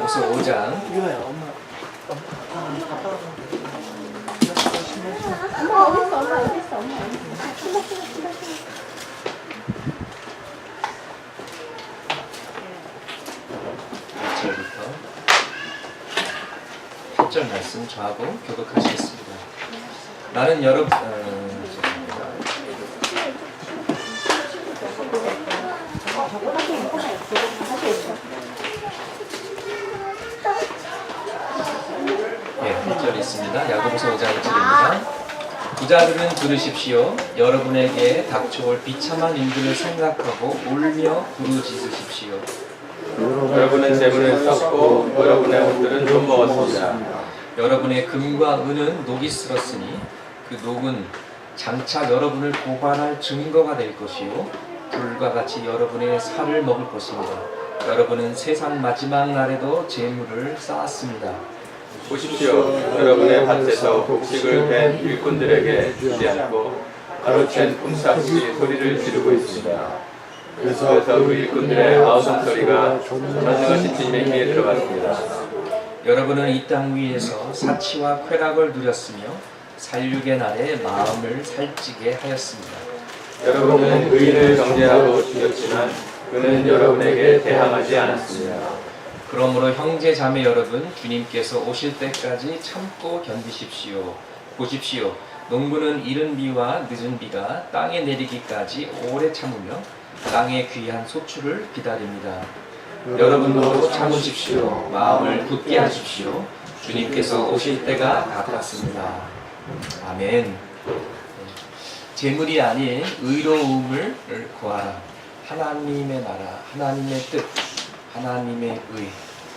야고보서 5장 이거야 엄마. 아빠. 엄마 어디 있어? 엄마 어디 있어? 엄마 어디 있어? 1절부터 8절 말씀 저하고 교독하시겠습니다. 나는 죄송합니다. 네, 1절 있습니다. 야고보서 5장 1절입니다. 부자들은 들으십시오. 여러분에게 닥쳐올 비참한 일들을 생각하고 울며 부르짖으십시오. 여러분의 재물은 썩고 여러분의 옷들은 좀 먹었습니다. 여러분의 금과 은은 녹이 슬었으니 그 녹은 장차 여러분을 고발할 증거가 될 것이요 불과 같이 여러분의 살을 먹을 것입니다. 여러분은 세상 마지막 날에도 재물을 쌓았습니다. 보십시오. 여러분의 밭에서 곡식을 벤 일꾼들에게 주지 않고 가로챈 꿈삭이 소리를 지르고 있습니다. 그래서 그 일꾼들의 아우성 소리가 전능하신 주님의 귀에 들어갔습니다. 여러분은 이 땅 위에서 사치와 쾌락을 누렸으며 살육의 날에 마음을 살찌게 하였습니다. 여러분은 의인을 정죄하고 죽였지만 그는 여러분에게 대항하지 않았습니다. 그러므로 형제 자매 여러분, 주님께서 오실 때까지 참고 견디십시오. 보십시오. 농부는 이른 비와 늦은 비가 땅에 내리기까지 오래 참으며 땅의 귀한 소출을 기다립니다. 여러분도 참으십시오. 마음을 굳게 하십시오. 주님께서 오실 때가 가깝습니다. 아멘. 재물이 아닌 의로움을 구하라. 하나님의 나라, 하나님의 뜻, 하나님의 의를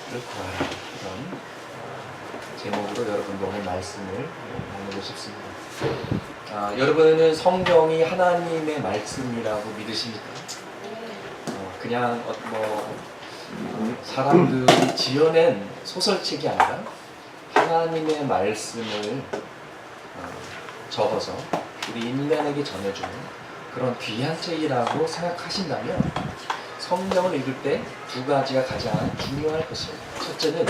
구하라. 이런 제목으로 여러분과 오늘 말씀을 나누고 싶습니다. 여러분은 성경이 하나님의 말씀이라고 믿으십니까? 그냥 사람들이 지어낸 소설책이 아니라 하나님의 말씀을 적어서 우리 인간에게 전해주는 그런 귀한 책이라고 생각하신다면 성경을 읽을 때 두 가지가 가장 중요할 것입니다. 첫째는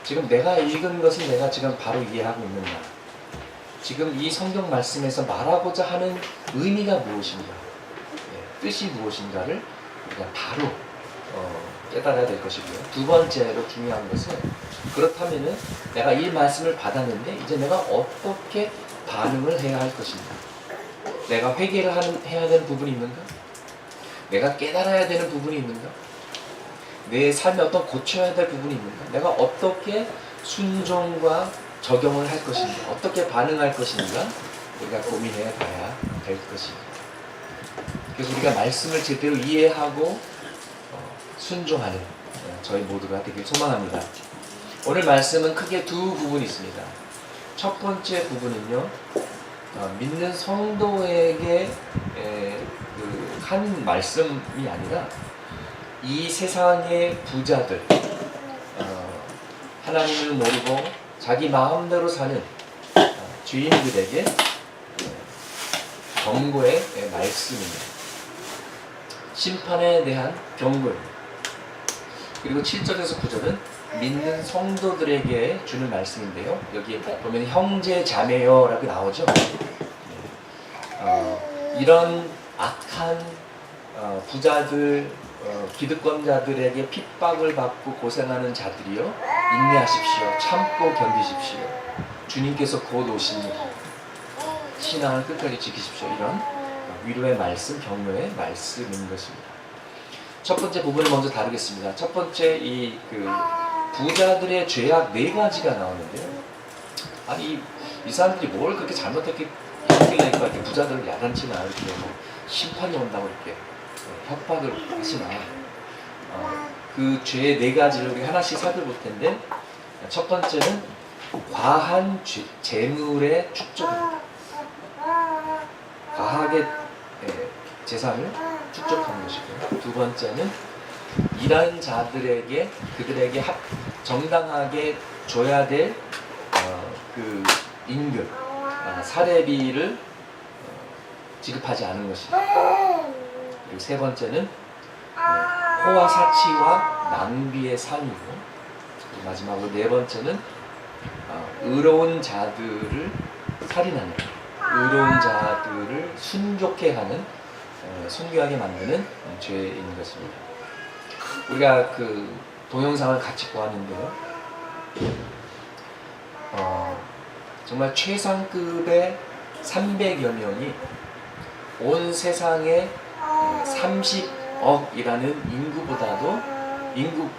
지금 내가 읽은 것을 내가 지금 바로 이해하고 있는가, 지금 이 성경 말씀에서 말하고자 하는 의미가 무엇인가, 뜻이 무엇인가를 우리가 바로 깨달아야 될 것이고요. 두 번째로 중요한 것은, 그렇다면은 내가 이 말씀을 받았는데 이제 내가 어떻게 반응을 해야 할 것인가, 내가 회개를 해야 되는 부분이 있는가, 내가 깨달아야 되는 부분이 있는가, 내 삶에 어떤 고쳐야 될 부분이 있는가, 내가 어떻게 순종과 적용을 할 것인가, 어떻게 반응할 것인가 우리가 고민해 봐야 될 것입니다. 그래서 우리가 말씀을 제대로 이해하고 순종하는 저희 모두가 되길 소망합니다. 오늘 말씀은 크게 두 부분이 있습니다. 첫 번째 부분은요, 믿는 성도에게 한 말씀이 아니라 이 세상의 부자들, 하나님을 모르고 자기 마음대로 사는 죄인들에게 경고의 말씀입니다. 심판에 대한 경고입니다. 그리고 7절에서 9절은 믿는 성도들에게 주는 말씀인데요, 여기 보면 형제 자매여 라고 나오죠. 이런 악한 부자들, 기득권자들에게 핍박을 받고 고생하는 자들이요, 인내하십시오. 참고 견디십시오. 주님께서 곧 오십니다. 신앙을 끝까지 지키십시오. 이런 위로의 말씀, 격려의 말씀인 것입니다. 첫 번째 부분을 먼저 다루겠습니다. 첫 번째, 이 부자들의 죄악 네 가지가 나오는데요. 아니, 이 사람들이 뭘 그렇게 잘못했길래 이렇게 부자들을 야단치나, 이렇게 심판이 온다고 이렇게 협박을 하시나. 그 죄의 네 가지를 우리 하나씩 살펴볼 텐데, 첫 번째는 과한 재물의 축적입니다. 과하게 재산을 축적하는 것이고요. 두 번째는 일하는 자들에게, 그들에게 정당하게 줘야 될 그 임금, 사례비를 지급하지 않은 것입니다. 그리고 세 번째는 호화 사치와 낭비의 상이고, 그리고 마지막으로 네 번째는 의로운 자들을 살인하는, 의로운 자들을 순종케 하는, 순교하게 만드는 죄인 것입니다. 우리가 그 동영상을 같이 보았는데요. 정말 최상급의 300여 명이 온 세상의 30억이라는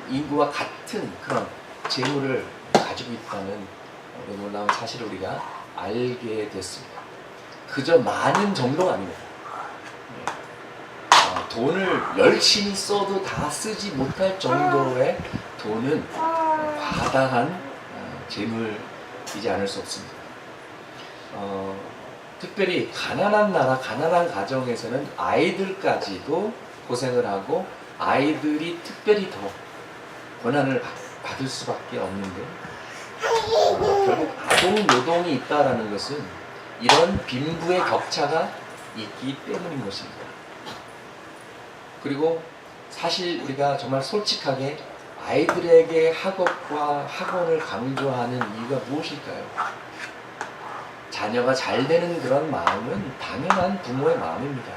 인구와 같은 그런 재물을 가지고 있다는 놀라운 사실을 우리가 알게 됐습니다. 그저 많은 정도가 아닙니다. 돈을 열심히 써도 다 쓰지 못할 정도의 돈은 과다한 재물이지 않을 수 없습니다. 특별히 가난한 나라, 가난한 가정에서는 아이들까지도 고생을 하고 아이들이 특별히 더 고난을 받을 수밖에 없는데, 결국 아동 노동이 있다라는 것은 이런 빈부의 격차가 있기 때문인 것입니다. 그리고 사실 우리가 정말 솔직하게 아이들에게 학업과 학원을 강조하는 이유가 무엇일까요? 자녀가 잘 되는 그런 마음은 당연한 부모의 마음입니다.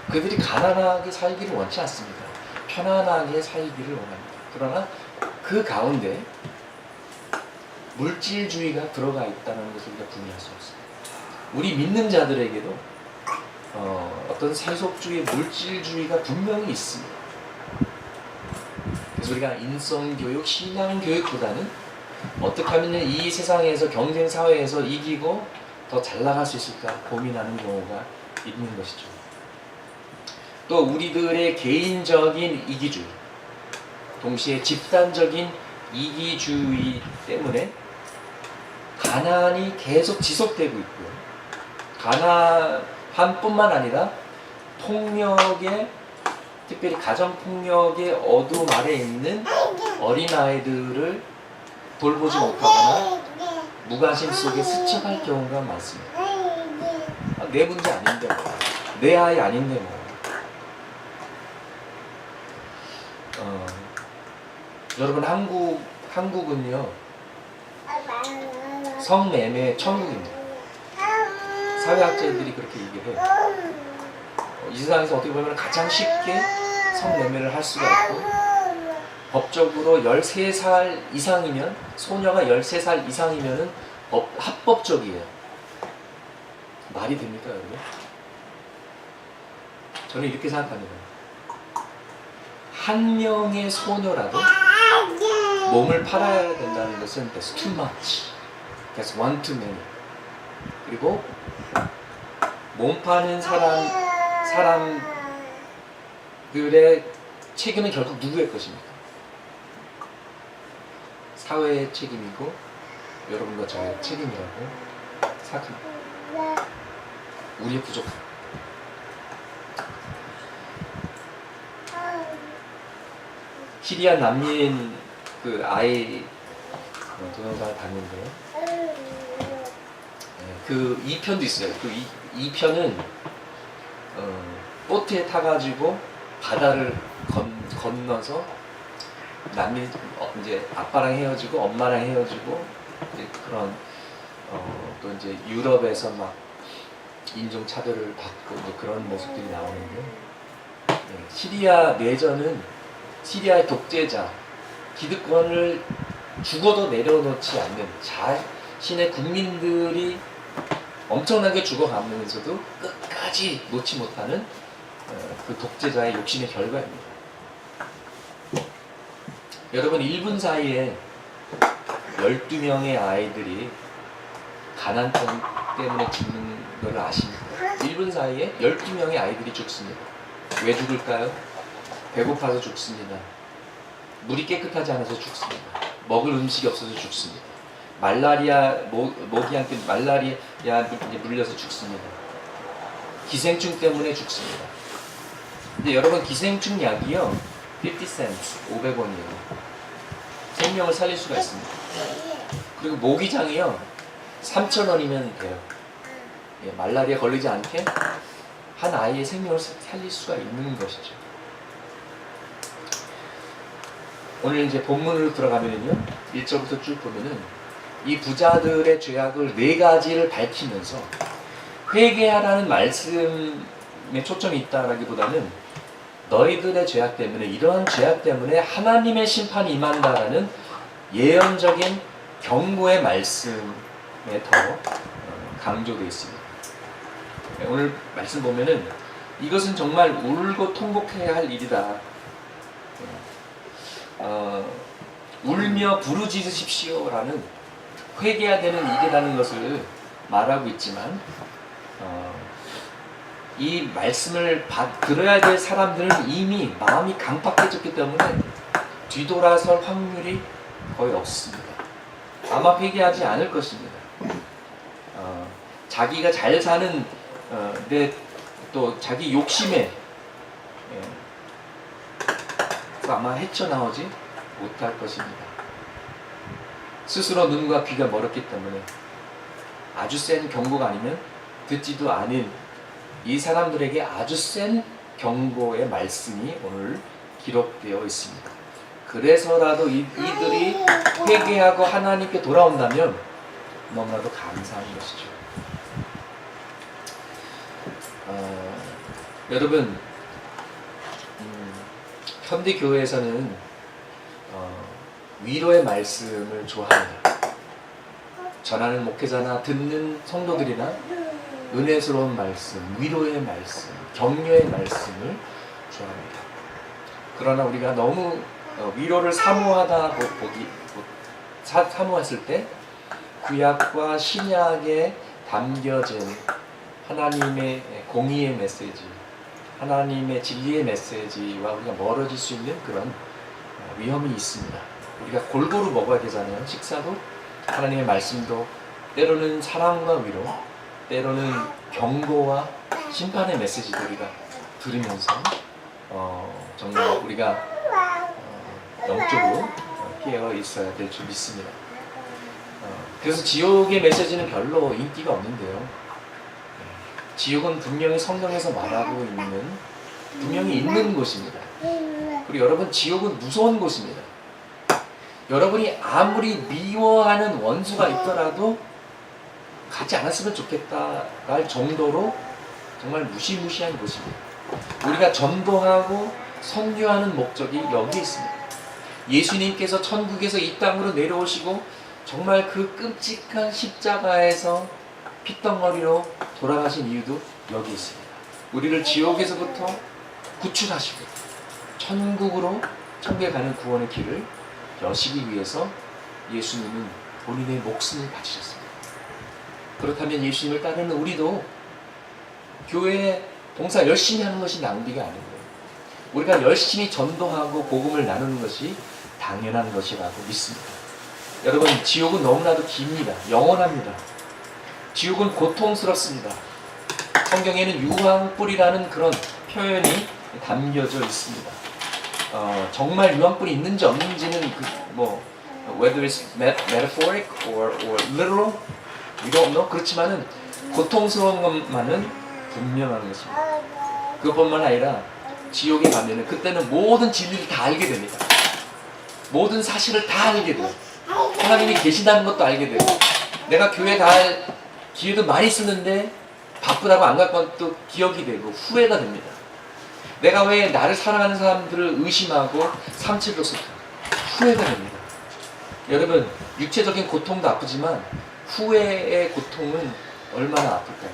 그들이 가난하게 살기를 원치 않습니다. 편안하게 살기를 원합니다. 그러나 그 가운데 물질주의가 들어가 있다는 것을 우리가 분리할 수 없습니다. 우리 믿는 자들에게도 어떤 세속주의, 물질주의가 분명히 있습니다. 그래서 우리가 인성교육, 신앙교육보다는 어떻게 하면 이 세상에서 경쟁 사회에서 이기고 더 잘 나갈 수 있을까 고민하는 경우가 있는 것이죠. 또 우리들의 개인적인 이기주의, 동시에 집단적인 이기주의 때문에 가난이 계속 지속되고 있고요. 가난뿐만 아니라 폭력의, 특별히 가정폭력의 어두움 아래에 있는 어린아이들을 돌보지 못하거나 무관심 속에 스쳐갈 경우가 많습니다. 내 문제 아닌데 뭐, 내 아이 아닌데 뭐. 여러분, 한국은요 성매매 천국입니다. 사회학자들이 그렇게 얘기해요. 이 세상에서 어떻게 보면 가장 쉽게 성매매를 할 수가 있고, 법적으로 13살 이상이면, 소녀가 13살 이상이면 합법적이에요. 말이 됩니까, 여러분? 저는 이렇게 생각합니다. 한 명의 소녀라도 몸을 팔아야 된다는 것은 that's too much. That's one too many. 그리고 몸 파는 사람들의 책임은 결국 누구의 것입니까? 사회의 책임이고 여러분과 저의 책임이라고 생각합니다. 우리의 부족함. 시리아 난민 그 아이 동영상을 봤는데요. 그 2편도 있어요. 그 2편은 보트에 타가지고 바다를 건너서 난민, 이제 아빠랑 헤어지고 엄마랑 헤어지고 이제 그런 또 이제 유럽에서 막 인종 차별을 받고 이제 그런 모습들이 나오는데, 시리아 내전은 시리아의 독재자, 기득권을 죽어도 내려놓지 않는 자신의 국민들이 엄청나게 죽어가면서도 끝까지 놓지 못하는 그 독재자의 욕심의 결과입니다. 여러분, 1분 사이에 12명의 아이들이 가난병 때문에 죽는 걸 아십니까? 1분 사이에 12명의 아이들이 죽습니다. 왜 죽을까요? 배고파서 죽습니다. 물이 깨끗하지 않아서 죽습니다. 먹을 음식이 없어서 죽습니다. 말라리아, 모기한테 말라리아 물려서 죽습니다. 기생충 때문에 죽습니다. 근데 여러분, 기생충 약이요 50cents, 500원이에요. 생명을 살릴 수가 있습니다. 그리고 모기장이요 3,000원이면 돼요. 말라리아 걸리지 않게 한 아이의 생명을 살릴 수가 있는 것이죠. 오늘 이제 본문으로 들어가면은요 1절부터 쭉 보면은 이 부자들의 죄악을 4가지를 밝히면서 회개하라는 말씀에 초점이 있다라기보다는 너희들의 죄악 때문에, 이러한 죄악 때문에 하나님의 심판이 임한다라는 예언적인 경고의 말씀에 더 강조되어 있습니다. 오늘 말씀 보면은 이것은 정말 울고 통곡해야 할 일이다. 울며 부르짖으십시오라는 회개해야 되는 일이라는 것을 말하고 있지만 이 말씀을 들어야 될 사람들은 이미 마음이 강팍해졌기 때문에 뒤돌아설 확률이 거의 없습니다. 아마 회개하지 않을 것입니다. 자기가 잘 사는 또 자기 욕심에 아마 헤쳐나오지 못할 것입니다. 스스로 눈과 귀가 멀었기 때문에 아주 센 경고가 아니면 듣지도 않은 이 사람들에게 아주 센 경고의 말씀이 오늘 기록되어 있습니다. 그래서라도 이들이 회개하고 하나님께 돌아온다면 너무나도 감사한 것이죠. 여러분, 현대 교회에서는 위로의 말씀을 좋아합니다. 전하는 목회자나 듣는 성도들이나 은혜스러운 말씀, 위로의 말씀, 격려의 말씀을 좋아합니다. 그러나 우리가 너무 위로를 사모했을 때 구약과 신약에 담겨진 하나님의 공의의 메시지, 하나님의 진리의 메시지와 우리가 멀어질 수 있는 그런 위험이 있습니다. 우리가 골고루 먹어야 되잖아요. 식사도, 하나님의 말씀도, 때로는 사랑과 위로, 때로는 경고와 심판의 메시지도 우리가 들으면서 정말 우리가 영적으로 깨어 있어야 될 줄 믿습니다. 그래서 지옥의 메시지는 별로 인기가 없는데요. 지옥은 분명히 성경에서 말하고 분명히 있는 곳입니다. 그리고 여러분, 지옥은 무서운 곳입니다. 여러분이 아무리 미워하는 원수가 있더라도 가지 않았으면 좋겠다 할 정도로 정말 무시무시한 곳입니다. 우리가 전도하고 선교하는 목적이 여기 있습니다. 예수님께서 천국에서 이 땅으로 내려오시고 정말 그 끔찍한 십자가에서 핏덩어리로 돌아가신 이유도 여기 있습니다. 우리를 지옥에서부터 구출하시고 천국에 가는 구원의 길을 여시기 위해서 예수님은 본인의 목숨을 바치셨습니다. 그렇다면 예수님을 따르는 우리도 교회에 봉사 열심히 하는 것이 낭비가 아니고요. 우리가 열심히 전도하고 복음을 나누는 것이 당연한 것이라고 믿습니다. 여러분, 지옥은 너무나도 깁니다. 영원합니다. 지옥은 고통스럽습니다. 성경에는 유황불이라는 그런 표현이 담겨져 있습니다. 정말 유황불이 있는지 없는지는 whether it's metaphoric or literal, we don't know. 그렇지만은 고통스러운 것만은 분명한 것입니다. 그것뿐만 아니라 지옥에 가면은 그때는 모든 진리를 다 알게 됩니다. 모든 사실을 다 알게 돼요. 하나님이 계신다는 것도 알게 되고, 내가 교회 갈 기회도 많이 쓰는데 바쁘다고 안 갈 것도 기억이 되고 후회가 됩니다. 내가 왜 나를 사랑하는 사람들을 의심하고 상처를 줬을까? 후회가 됩니다. 여러분, 육체적인 고통도 아프지만 후회의 고통은 얼마나 아플까요?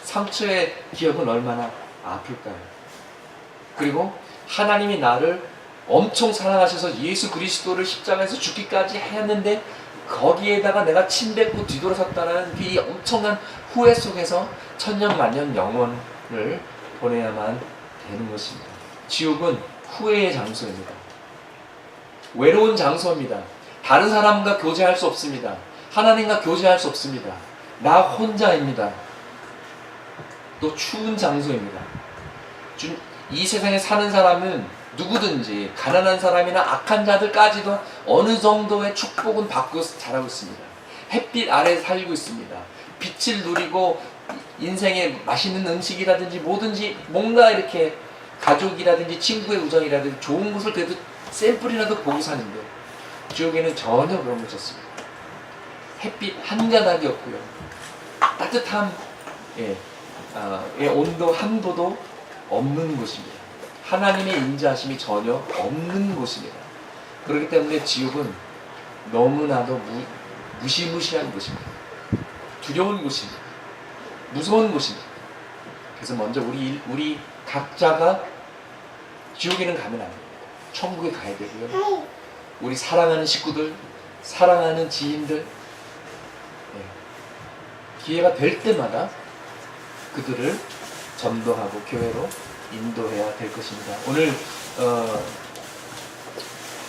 상처의 기억은 얼마나 아플까요? 그리고 하나님이 나를 엄청 사랑하셔서 예수 그리스도를 십자가에서 죽기까지 했는데 거기에다가 내가 침뱉고 뒤돌아섰다는 이 엄청난 후회 속에서 천년만년 영원을 보내야만 되는 것입니다. 지옥은 후회의 장소입니다. 외로운 장소입니다. 다른 사람과 교제할 수 없습니다. 하나님과 교제할 수 없습니다. 나 혼자입니다. 또 추운 장소입니다. 이 세상에 사는 사람은 누구든지 가난한 사람이나 악한 자들까지도 어느 정도의 축복은 받고 자라고 있습니다. 햇빛 아래 살고 있습니다. 빛을 누리고 인생의 맛있는 음식이라든지 뭐든지 뭔가 이렇게 가족이라든지 친구의 우정이라든지 좋은 것을 그래도 샘플이라도 보고 사는데 지옥에는 전혀 그런 것이 없습니다. 햇빛 한가닥이 없고요. 따뜻함, 온도 한도도 없는 곳입니다. 하나님의 인자하심이 전혀 없는 곳입니다. 그렇기 때문에 지옥은 너무나도 무시무시한 곳입니다. 두려운 곳입니다. 무서운 곳입니다. 그래서 먼저 우리 각자가 지옥에는 가면 안 됩니다. 천국에 가야 되고요. 우리 사랑하는 식구들, 사랑하는 지인들, 기회가 될 때마다 그들을 전도하고 교회로 인도해야 될 것입니다. 오늘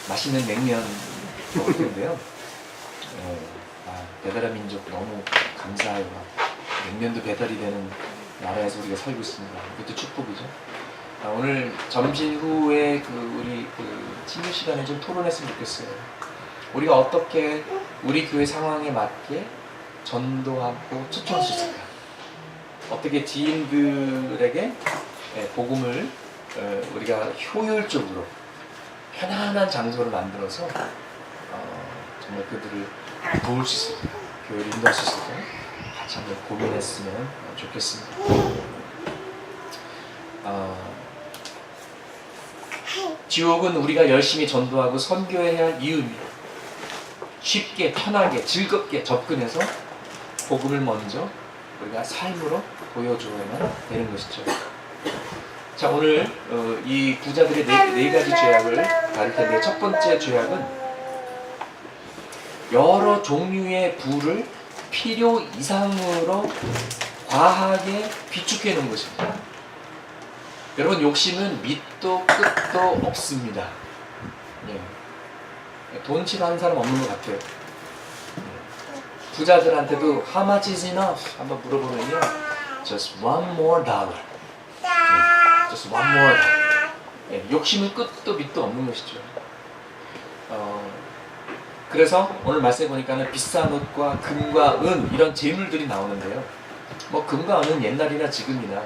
맛있는 냉면 먹을 텐데요. 배달의 민족 너무 감사해요. 냉면도 배달이 되는 나라에서 우리가 살고 있습니다. 이것도 축복이죠. 오늘 점심 후에 우리 친유 시간에 좀 토론했으면 좋겠어요. 우리가 어떻게 우리 교회 상황에 맞게 전도하고 초청할 수 있을까? 어떻게 지인들에게 복음을 우리가 효율적으로 편안한 장소를 만들어서 정말 그들을 도울 수 있을까? 교회를 인도할 수 있을까? 같이 한번 고민했으면 좋겠습니다. 지옥은 우리가 열심히 전도하고 선교해야 할 이유입니다. 쉽게, 편하게, 즐겁게 접근해서 복음을 먼저 우리가 삶으로 보여줘야만 되는 것이죠. 자, 오늘 이 부자들의 네 가지 죄악을 다룰 텐데, 첫 번째 죄악은 여러 종류의 부를 필요 이상으로 과하게 비축해 놓은 것입니다. 여러분, 욕심은 밑도 끝도 없습니다. 돈 싫어하는 사람 없는 것 같아요. 부자들한테도 How much is enough? 한번 물어보면요, Just one more dollar. Just one more dollar. 욕심은 끝도 밑도 없는 것이죠. 그래서 오늘 말씀해 보니까는 비싼 옷과 금과 은, 이런 재물들이 나오는데요. 뭐 금과 은은 옛날이나 지금이나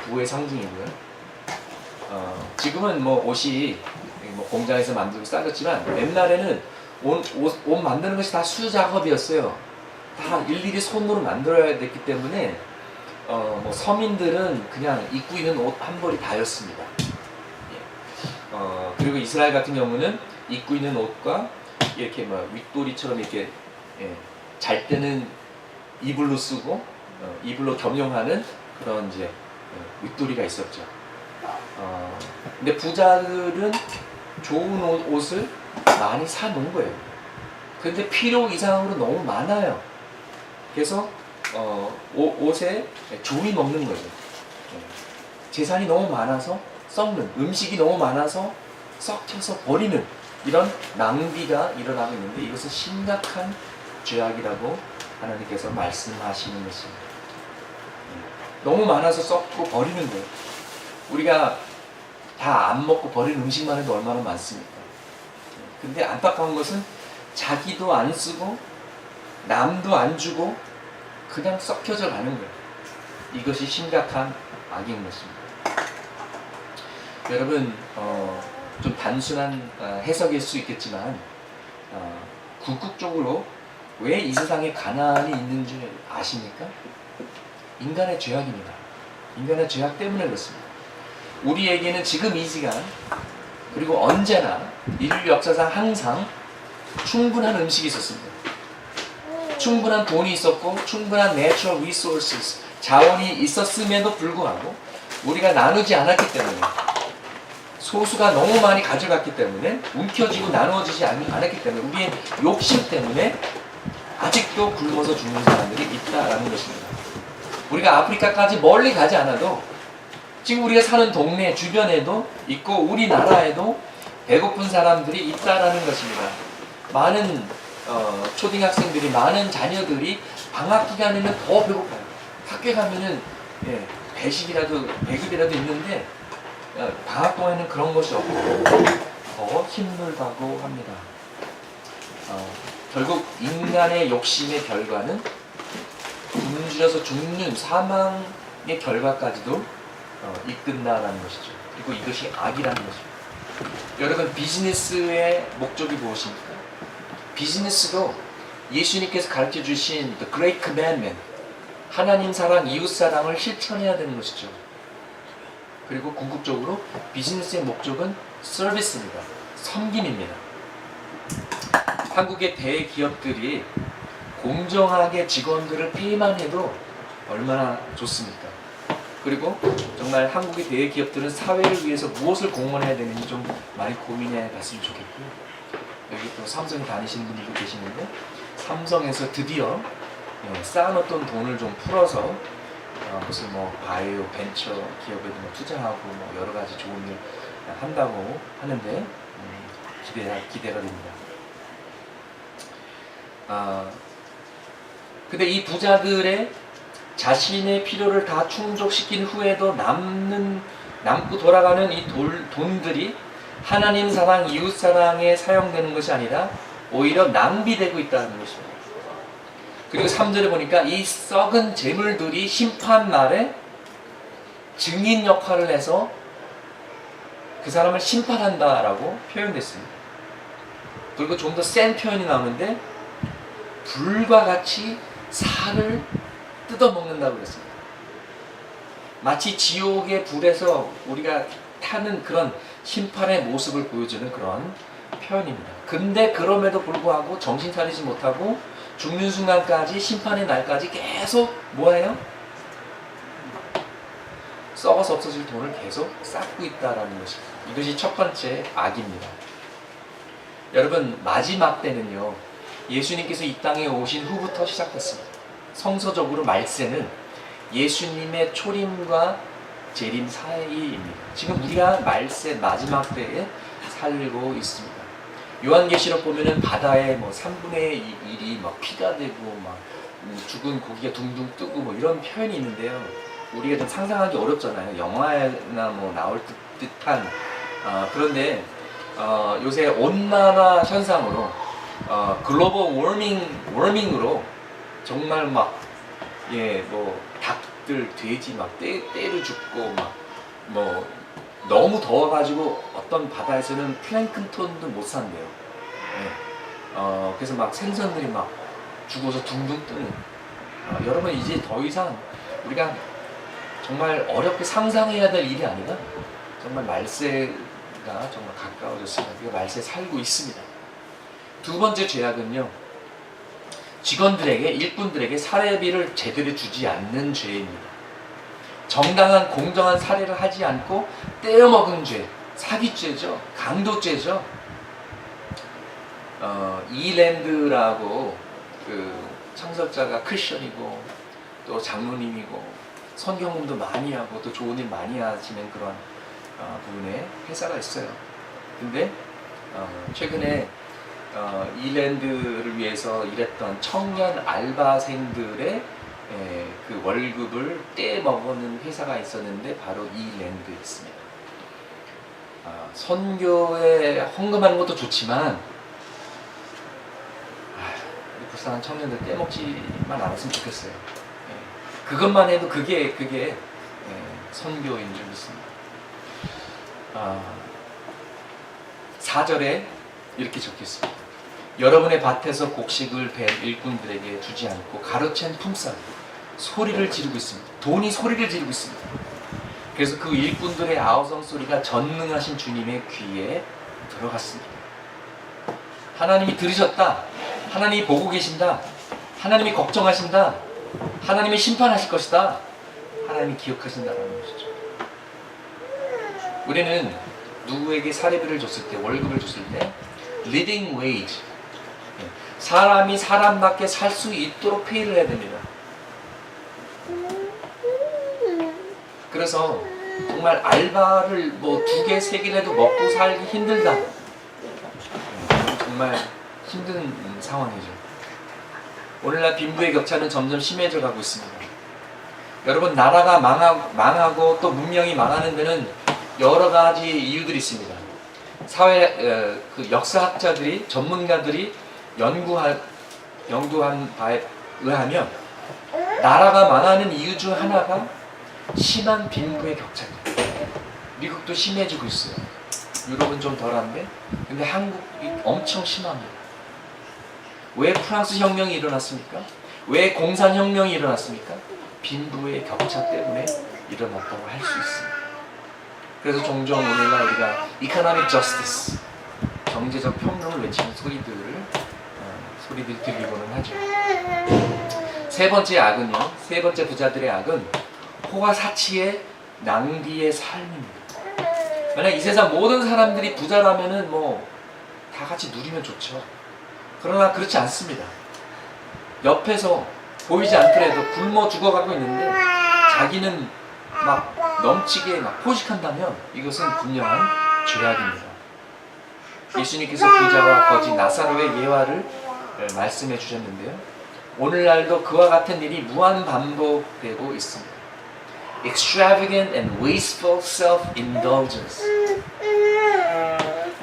부의 상징이고요. 지금은 뭐 옷이 뭐 공장에서 만들고 싸졌지만, 옛날에는 옷 만드는 것이 다 수작업이었어요. 다 일일이 손으로 만들어야 됐기 때문에 뭐 서민들은 그냥 입고 있는 옷 한 벌이 다였습니다. 그리고 이스라엘 같은 경우는 입고 있는 옷과 이렇게 막 윗도리처럼 이렇게 잘 때는 이불로 쓰고 이불로 겸용하는 그런 이제 윗도리가 있었죠. 근데 부자들은 좋은 옷을 많이 사 놓은 거예요. 근데 필요 이상으로 너무 많아요. 그래서 옷에 조이 먹는 거죠. 재산이 너무 많아서 썩는, 음식이 너무 많아서 썩혀서 버리는 이런 낭비가 일어나고 있는데, 이것은 심각한 죄악이라고 하나님께서 말씀하시는 것입니다. 너무 많아서 썩고 버리는 거예요. 우리가 다 안 먹고 버리는 음식만 해도 얼마나 많습니까? 근데 안타까운 것은 자기도 안 쓰고 남도 안 주고 그냥 썩혀져 가는 거예요. 이것이 심각한 악인 것입니다. 여러분, 좀 단순한 해석일 수 있겠지만, 궁극적으로 왜 이 세상에 가난이 있는 줄 아십니까? 인간의 죄악입니다. 인간의 죄악 때문에 그렇습니다. 우리에게는 지금 이 시간, 그리고 언제나 인류 역사상 항상 충분한 음식이 있었습니다. 충분한 돈이 있었고, 충분한 natural resources, 자원이 있었음에도 불구하고 우리가 나누지 않았기 때문에, 소수가 너무 많이 가져갔기 때문에, 움켜쥐고 나누어지지 않았기 때문에, 우리의 욕심 때문에 아직도 굶어서 죽는 사람들이 있다라는 것입니다. 우리가 아프리카까지 멀리 가지 않아도 지금 우리가 사는 동네 주변에도 있고, 우리나라에도 배고픈 사람들이 있다라는 것입니다. 많은 초등학생들이, 많은 자녀들이 방학 기간에는 더 배고파요. 학교에 가면은 배급이라도 있는데, 방학 동안에는 그런 것이 없고 더 힘들다고 합니다. 결국 인간의 욕심의 결과는 굶주려서 죽는 사망의 결과까지도 이끈다라는 것이죠. 그리고 이것이 악이라는 것입니다. 여러분, 비즈니스의 목적이 무엇입니까? 비즈니스도 예수님께서 가르쳐 주신 The Great Commandment, 하나님 사랑, 이웃 사랑을 실천해야 되는 것이죠. 그리고 궁극적으로 비즈니스의 목적은 서비스입니다. 섬김입니다. 한국의 대기업들이 공정하게 직원들을 페이만 해도 얼마나 좋습니까? 그리고 정말 한국의 대기업들은 사회를 위해서 무엇을 공헌해야 되는지 좀 많이 고민해 봤으면 좋겠고요. 여기 또 삼성에 다니시는 분들도 계시는데, 삼성에서 드디어 쌓아놓던 돈을 좀 풀어서 무슨 뭐 바이오 벤처 기업에도 뭐 투자하고 뭐 여러 가지 좋은 일 한다고 하는데 기대가 됩니다. 근데 이 부자들의 자신의 필요를 다 충족시킨 후에도 남고 돌아가는 이 돈들이 하나님 사랑, 이웃 사랑에 사용되는 것이 아니라 오히려 낭비되고 있다는 것입니다. 그리고 3절에 보니까 이 썩은 재물들이 심판날에 증인 역할을 해서 그 사람을 심판한다라고 표현됐습니다. 그리고 좀 더 센 표현이 나오는데, 불과 같이 살을 뜯어먹는다고 그랬습니다. 마치 지옥의 불에서 우리가 타는 그런 심판의 모습을 보여주는 그런 표현입니다. 근데 그럼에도 불구하고 정신 차리지 못하고 죽는 순간까지, 심판의 날까지 계속 뭐예요? 썩어서 없어질 돈을 계속 쌓고 있다는 것입니다. 이것이 첫 번째 악입니다. 여러분, 마지막 때는요, 예수님께서 이 땅에 오신 후부터 시작됐습니다. 성서적으로 말세는 예수님의 초림과 재림 사이입니다. 지금 우리가 말세 마지막 때에 살고 있습니다. 요한계시록 보면은 바다에 뭐 3분의 1이 막 피가 되고 막 죽은 고기가 둥둥 뜨고 뭐 이런 표현이 있는데요. 우리가 좀 상상하기 어렵잖아요. 영화나 뭐 나올 듯한 그런데 요새 온난화 현상으로 글로벌 워밍으로 정말 막 뭐 닭들, 돼지 막 떼를 죽고 막 뭐 너무 더워가지고 어떤 바다에서는 플랭크톤도 못 산대요. 그래서 막 생선들이 막 죽어서 둥둥 뜨는. 여러분, 이제 더 이상 우리가 정말 어렵게 상상해야 될 일이 아니라 정말 말세가 정말 가까워졌습니다. 우리가 말세에 살고 있습니다. 두 번째 죄악은요, 직원들에게, 일꾼들에게 사례비를 제대로 주지 않는 죄입니다. 정당한 공정한 사례를 하지 않고 떼어먹은 죄, 사기죄죠. 강도죄죠. 이랜드라고 그 창설자가 크리스천이고 또 장로님이고 선교문도 많이 하고 또 좋은 일 많이 하시는 그런 부분에 회사가 있어요. 근데 최근에 이랜드를 위해서 일했던 청년 알바생들의 그 월급을 떼먹는 회사가 있었는데 바로 이랜드였습니다. 선교에 헌금하는 것도 좋지만 불쌍한 청년들 떼먹지만 않았으면 좋겠어요. 그것만 해도 그게 선교인 줄 믿습니다. 4절에 이렇게 적혀있습니다. 여러분의 밭에서 곡식을 벤 일꾼들에게 주지 않고 가로챈 품삯 소리를 지르고 있습니다. 돈이 소리를 지르고 있습니다. 그래서 그 일꾼들의 아우성 소리가 전능하신 주님의 귀에 들어갔습니다. 하나님이 들으셨다. 하나님이 보고 계신다. 하나님이 걱정하신다. 하나님이 심판하실 것이다. 하나님이 기억하신다라는 것이죠. 우리는 누구에게 사례비를 줬을 때, 월급을 줬을 때 living wage, 사람이 사람답게 살 수 있도록 페이를 해야 됩니다. 그래서 정말 알바를 뭐 2개, 3개를 해도 먹고 살기 힘들다. 정말 힘든 상황이죠. 오늘날 빈부의 격차는 점점 심해져 가고 있습니다. 여러분, 나라가 망하고 또 문명이 망하는 데는 여러 가지 이유들이 있습니다. 그 역사학자들이, 전문가들이 연구한 바에 의하면 나라가 망하는 이유 중 하나가 심한 빈부의 격차입니다. 미국도 심해지고 있어요. 유럽은 좀 덜한데, 근데 한국이 엄청 심합니다. 왜 프랑스 혁명이 일어났습니까? 왜 공산혁명이 일어났습니까? 빈부의 격차 때문에 일어났다고 할 수 있습니다. 그래서 종종 오늘날 우리가 economic justice, 경제적 평등을 외치는 소리들 들리고는 하죠. 세 번째 악은요, 세 번째 부자들의 악은 호화 사치의 낭비의 삶입니다. 만약 이 세상 모든 사람들이 부자라면은 뭐 다 같이 누리면 좋죠. 그러나 그렇지 않습니다. 옆에서 보이지 않더라도 굶어 죽어가고 있는데 자기는 막 넘치게 막 포식한다면 이것은 분명한 죄악입니다. 예수님께서 부자와 거지 나사로의 예화를 말씀해 주셨는데요. 오늘날도 그와 같은 일이 무한 반복되고 있습니다. Extravagant and wasteful self-indulgence.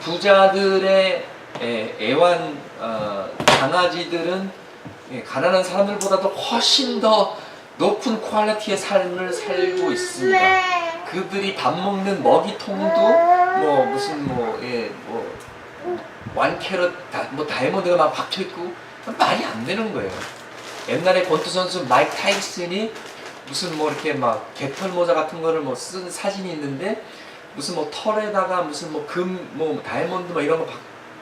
부자들의 애완 강아지들은 가난한 사람들보다도 훨씬 더 높은 퀄리티의 삶을 살고 있습니다. 그들이 밥 먹는 먹이통도 뭐 무슨 완캐럿 뭐 다이아몬드가 막 박혀 있고 말이 안 되는 거예요. 옛날에 권투 선수 마이크 타이슨이 무슨 뭐 이렇게 막 개털 모자 같은 거를 뭐 쓴 사진이 있는데 무슨 뭐 털에다가 무슨 뭐 금 뭐 다이아몬드 뭐 이런 거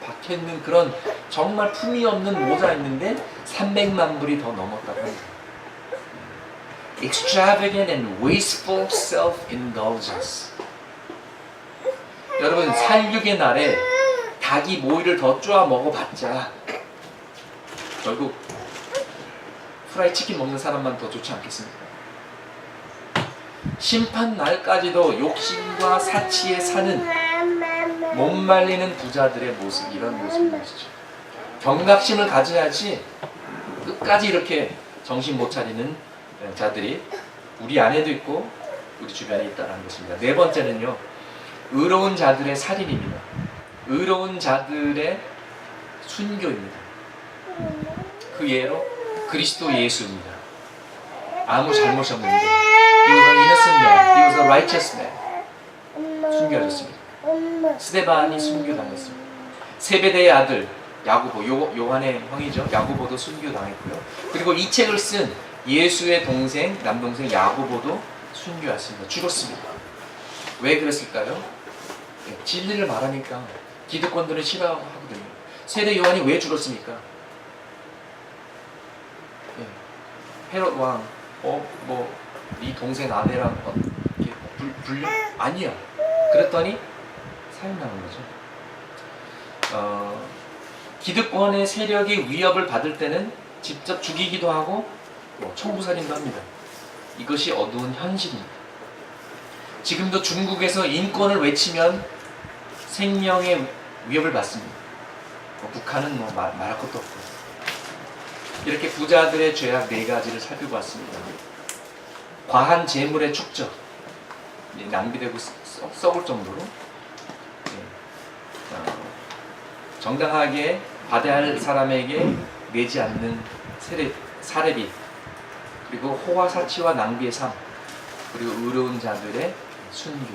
박혀 있는 그런 정말 품위 없는 모자 있는데 300만 불이 더 넘었다고 합니다. Extravagant and wasteful self-indulgence. 여러분 살육의 날에 닭이 모이를 더 쪼아 먹어봤자 결국 프라이 치킨 먹는 사람만 더 좋지 않겠습니까? 심판 날까지도 욕심과 사치에 사는 못 말리는 부자들의 모습, 이런 모습인 것이죠. 경각심을 가져야지 끝까지 이렇게 정신 못 차리는 자들이 우리 안에도 있고 우리 주변에 있다는 것입니다. 네 번째는요, 의로운 자들의 살인입니다. 의로운 자들의 순교입니다. 그 예로 그리스도 예수입니다. 아무 잘못이 없는데 He was an innocent man. He was a righteous man. 순교하셨습니다. 스데반이 순교당했습니다. 세베대의 아들 야고보, 요한의 형이죠. 야고보도 순교당했고요. 그리고 이 책을 쓴 예수의 동생, 남동생 야고보도 순교했습니다. 죽었습니다. 왜 그랬을까요? 진리를 말하니까 기득권들은 싫어하거든요. 세례 요한이 왜 죽었습니까? 헤롯 왕, 네 동생 아내랑 불륜? 아니야. 그랬더니 사형당한 거죠. 기득권의 세력이 위협을 받을 때는 직접 죽이기도 하고 청부살인도 합니다. 이것이 어두운 현실입니다. 지금도 중국에서 인권을 외치면 생명의 위협을 받습니다. 북한은 말할 것도 없고. 이렇게 부자들의 죄악 4가지를 살펴봤습니다. 과한 재물의 축적, 낭비되고 썩을 정도로 정당하게 받아야 할 사람에게 내지 않는 사례비, 그리고 호화사치와 낭비의 삶, 그리고 의로운 자들의 순교.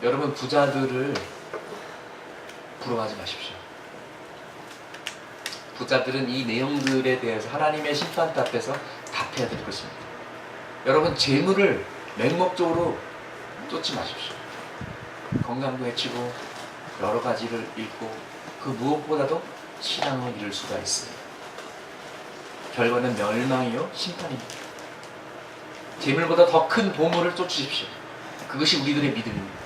여러분, 부자들을 부러워하지 마십시오. 부자들은 이 내용들에 대해서 하나님의 심판 앞에서 답해야 될 것입니다. 여러분, 재물을 맹목적으로 쫓지 마십시오. 건강도 해치고 여러 가지를 잃고 그 무엇보다도 신앙을 잃을 수가 있습니다. 결과는 멸망이요 심판입니다. 재물보다 더 큰 보물을 쫓으십시오. 그것이 우리들의 믿음입니다.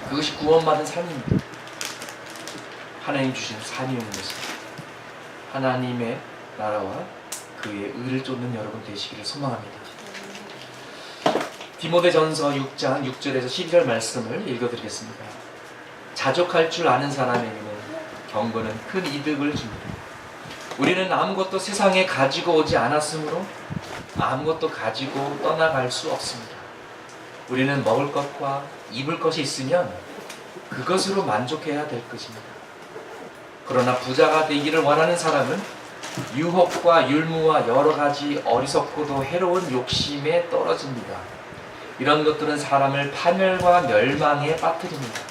그것이 구원받은 삶입니다. 하나님 주신 삶이 오는 것입니다. 하나님의 나라와 그의 의를 쫓는 여러분 되시기를 소망합니다. 디모데전서 6장 6절에서 12절 말씀을 읽어드리겠습니다. 자족할 줄 아는 사람에게는 경고는 큰 이득을 줍니다. 우리는 아무것도 세상에 가지고 오지 않았으므로 아무것도 가지고 떠나갈 수 없습니다. 우리는 먹을 것과 입을 것이 있으면 그것으로 만족해야 될 것입니다. 그러나 부자가 되기를 원하는 사람은 유혹과 율무와 여러 가지 어리석고도 해로운 욕심에 떨어집니다. 이런 것들은 사람을 파멸과 멸망에 빠뜨립니다.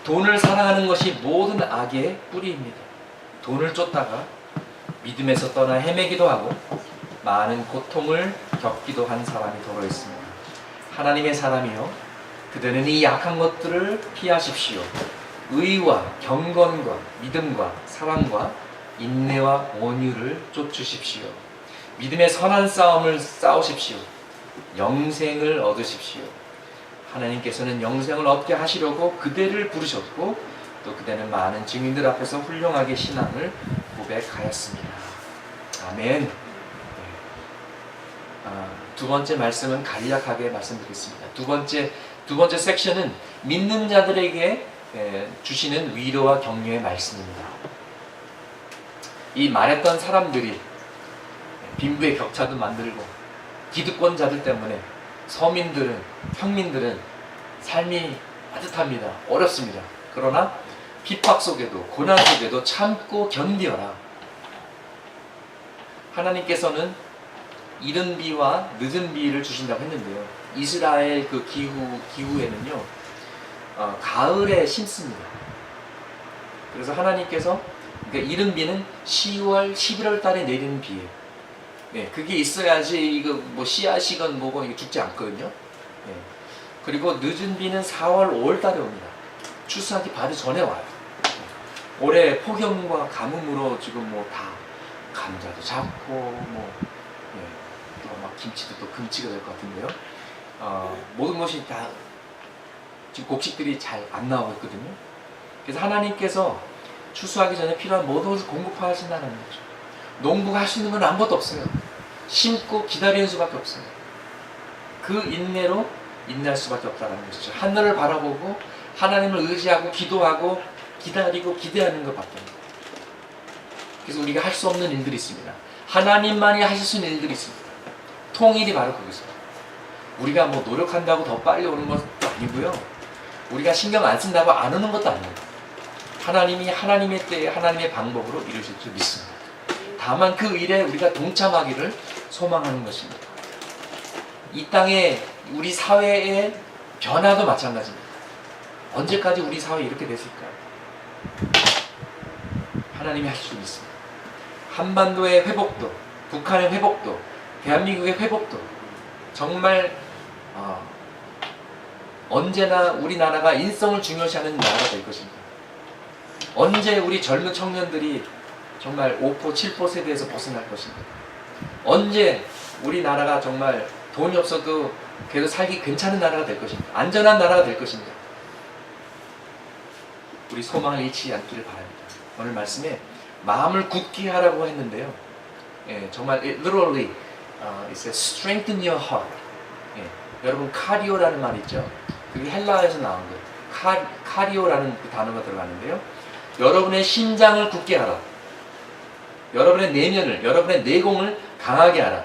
돈을 사랑하는 것이 모든 악의 뿌리입니다. 돈을 쫓다가 믿음에서 떠나 헤매기도 하고 많은 고통을 겪기도 한 사람이 더러 있습니다. 하나님의 사람이여, 그대는 이 약한 것들을 피하십시오. 의와 경건과 믿음과 사랑과 인내와 온유를 쫓으십시오. 믿음의 선한 싸움을 싸우십시오. 영생을 얻으십시오. 하나님께서는 영생을 얻게 하시려고 그대를 부르셨고 또 그대는 많은 증인들 앞에서 훌륭하게 신앙을 고백하였습니다. 아멘. 두 번째 말씀은 간략하게 말씀드리겠습니다. 두 번째 섹션은 믿는 자들에게 주시는 위로와 격려의 말씀입니다. 이 말했던 사람들이 빈부의 격차도 만들고 기득권자들 때문에 서민들은, 평민들은 삶이 빠듯합니다. 어렵습니다. 그러나 핍박 속에도 고난 속에도 참고 견디어라. 하나님께서는 이른 비와 늦은 비를 주신다고 했는데요. 이스라엘 그 기후에는요, 가을에 심습니다. 그래서 하나님께서 그러니까 이른 비는 10월, 11월 달에 내리는 비예요. 네, 그게 있어야지 이거 뭐 씨앗이건 뭐건 이게 죽지 않거든요. 네. 그리고 늦은 비는 4월, 5월 달에 옵니다. 추수하기 바로 전에 와요. 올해 폭염과 가뭄으로 지금 뭐 다 감자도 작고 뭐 또 막 김치도 또 금치가 될 것 같은데요. 모든 것이 다 지금 곡식들이 잘 안 나오고 있거든요. 그래서 하나님께서 추수하기 전에 필요한 모든 것을 공급하신다는 거죠. 농부가 할 수 있는 건 아무것도 없어요. 심고 기다리는 수밖에 없어요. 그 인내로 인내할 수밖에 없다는 것이죠. 하늘을 바라보고 하나님을 의지하고 기도하고 기다리고 기대하는 것밖에 없습니다. 그래서 우리가 할 수 없는 일들이 있습니다. 하나님만이 하실 수 있는 일들이 있습니다. 통일이 바로 그것입니다. 우리가 뭐 노력한다고 더 빨리 오는 것도 아니고요. 우리가 신경 안 쓴다고 안 오는 것도 아닙니다. 하나님이 하나님의 때에 하나님의 방법으로 이루실 줄 믿습니다. 다만 그 일에 우리가 동참하기를 소망하는 것입니다. 이 땅에 우리 사회의 변화도 마찬가지입니다. 언제까지 우리 사회 이렇게 됐을까요? 하나님이 하실 줄 믿습니다. 한반도의 회복도, 북한의 회복도, 대한민국의 회복도 정말 언제나 우리나라가 인성을 중요시하는 나라가 될 것입니다. 언제 우리 젊은 청년들이 정말 5%, 7% 세대에서 벗어날 것입니다. 언제 우리나라가 정말 돈이 없어도 그래도 살기 괜찮은 나라가 될 것입니다. 안전한 나라가 될 것입니다. 우리 소망을 잃지 않기를 바랍니다. 오늘 말씀에 마음을 굳게 하라고 했는데요. 정말 literally it says strengthen your heart. 여러분 카리오라는 말 있죠. 그게 헬라어에서 나온 거예요. 카리오라는 그 단어가 들어가는데요. 여러분의 심장을 굳게 하라. 여러분의 내면을, 여러분의 내공을 강하게 하라.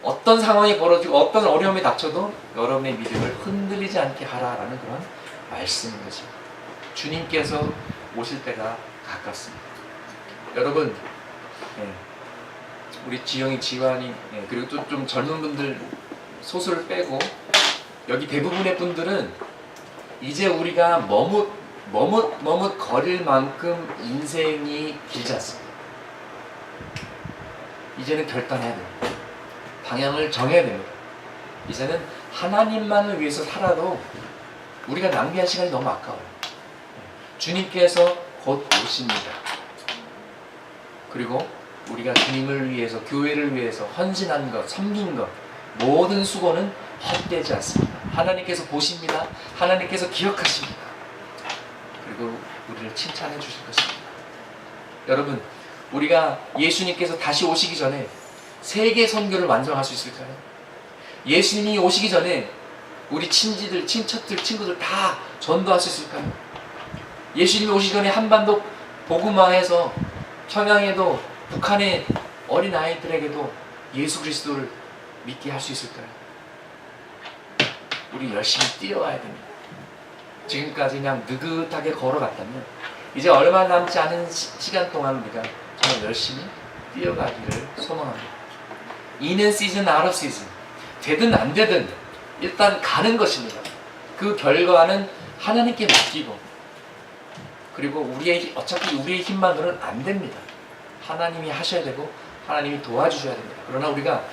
어떤 상황이 벌어지고 어떤 어려움이 닥쳐도 여러분의 믿음을 흔들리지 않게 하라라는 그런 말씀인 것입니다. 주님께서 오실 때가 가깝습니다. 여러분, 우리 지영이, 지환이, 그리고 또 좀 젊은 분들 소수를 빼고 여기 대부분의 분들은 이제 우리가 머뭇 거릴 만큼 인생이 길지 않습니다. 이제는 결단해야 됩니다. 방향을 정해야 됩니다. 이제는 하나님만을 위해서 살아도 우리가 낭비할 시간이 너무 아까워요. 주님께서 곧 오십니다. 그리고 우리가 주님을 위해서, 교회를 위해서 헌신한 것, 섬긴 것, 모든 수고는 헛되지 않습니다. 하나님께서 보십니다. 하나님께서 기억하십니다. 그리고 우리를 칭찬해 주실 것입니다. 여러분, 우리가 예수님께서 다시 오시기 전에 세계 선교를 완성할 수 있을까요? 예수님이 오시기 전에 우리 친지들, 친척들, 친구들 다 전도할 수 있을까요? 예수님이 오시기 전에 한반도 복음화해서 평양에도 북한의 어린아이들에게도 예수 그리스도를 믿게 할 수 있을까요? 우리 열심히 뛰어와야 됩니다. 지금까지 그냥 느긋하게 걸어갔다면 이제 얼마 남지 않은 시간 동안 우리가 정말 열심히 뛰어가기를 소망합니다. In season, out of season. 되든 안 되든 일단 가는 것입니다. 그 결과는 하나님께 맡기고, 그리고 어차피 우리의 힘만으로는 안 됩니다. 하나님이 하셔야 되고 하나님이 도와주셔야 됩니다. 그러나 우리가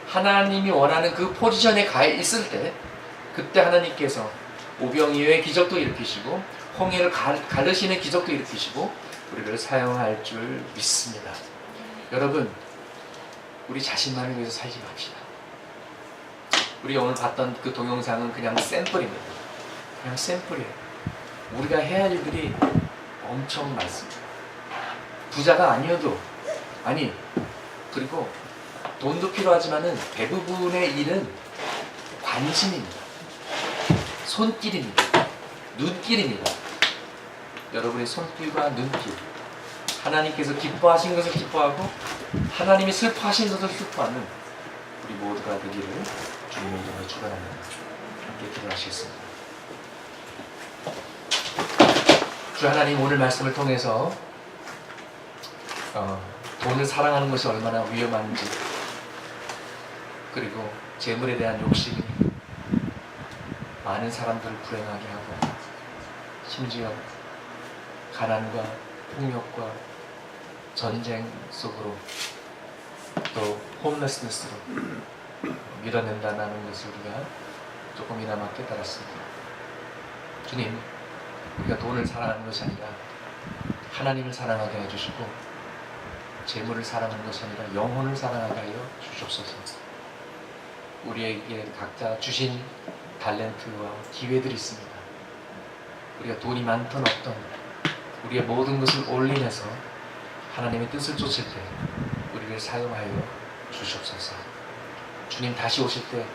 하나님이 원하는 그 포지션에 가 있을 때, 그때 하나님께서 오병이어의 기적도 일으키시고 홍해를 가르시는 기적도 일으키시고 우리를 사용할 줄 믿습니다. 여러분, 우리 자신만을 위해서 살지 맙시다. 우리가 오늘 봤던 그 동영상은 그냥 샘플입니다. 그냥 샘플이에요. 우리가 해야 할 일들이 엄청 많습니다. 부자가 아니어도, 그리고 돈도 필요하지만은 대부분의 일은 관심입니다. 손길입니다. 눈길입니다. 여러분의 손길과 눈길, 하나님께서 기뻐하신 것을 기뻐하고 하나님이 슬퍼하신 것을 슬퍼하는 우리 모두가 되기를 주님의 이름으로 축원합니다. 함께 기도하시겠습니다. 주 하나님, 오늘 말씀을 통해서 돈을 사랑하는 것이 얼마나 위험한지, 그리고 재물에 대한 욕심이 많은 사람들을 불행하게 하고 심지어 가난과 폭력과 전쟁 속으로 또 홈레스네스로 밀어낸다는 것을 우리가 조금이나마 깨달았습니다. 주님, 우리가 돈을 사랑하는 것이 아니라 하나님을 사랑하게 해주시고 재물을 사랑하는 것이 아니라 영혼을 사랑하게 하여 주시옵소서. 우리에게 각자 주신 탤런트와 기회들이 있습니다. 우리가 돈이 많든 없든 우리의 모든 것을 올인해서 하나님의 뜻을 쫓을 때 우리를 사용하여 주시옵소서. 주님 다시 오실 때,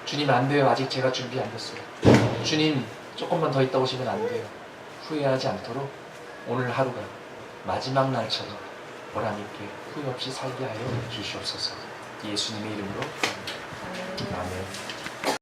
주님 안 돼요, 아직 제가 준비 안 됐어요, 주님 조금만 더 있다 오시면 안 돼요, 후회하지 않도록 오늘 하루가 마지막 날처럼 보람있게 후회 없이 살게 하여 주시옵소서. 예수님의 이름으로 아멘.